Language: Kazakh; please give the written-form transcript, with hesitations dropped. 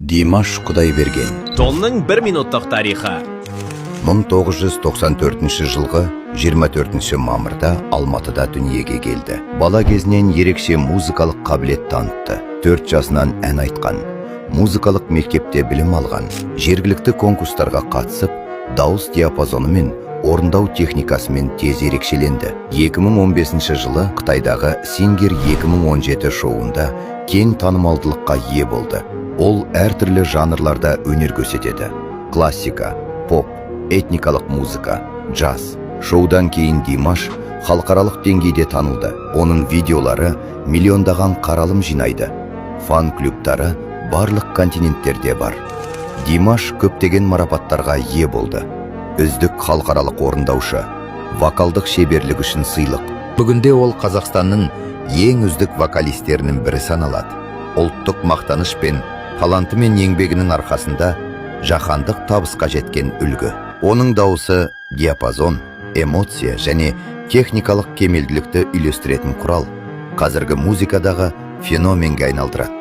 Димаш Құдайберген. Тонның 1 минуттық тарихы. 1994 жылғы 24 мамырда Алматыда дүниеге келді. Бала кезінен ерекше музыкалық қабілет танытты. 4 жасынан ән айтқан, музыкалық мектепте білім алған, жергілікті конкурстарға қатысып, дауыс диапазоны мен орындау техникасымен тез ерекшеленді. 2015 жылы Қытайдағы Singer 2017 шоуында кең танымалдылыққа ие болды. Ол әртүрлі жанрларда өнер көрсетеді. Классика, поп, этникалық музыка, джаз. Шоудан кейін Димаш халықаралық деңгейде танылды. Оның видеолары миллиондаған қаралым жинайды. Фан-клубтары барлық континенттерде бар. Димаш көптеген марапаттарға ие болды. Үздік халықаралық орындаушы, вокалдық шеберлік үшін сыйлық. Бүгінде ол Қазақстанның ең үздік вокалистерінің бірі саналады. Ұлттық мақтаныш пен таланты мен еңбегінің арқасында жаһандық табысқа жеткен үлгі. Оның дауысы диапазон, эмоция және техникалық кемелділікті үйлестіретін құрал. Қазіргі музыкадағы феноменге айналдырады.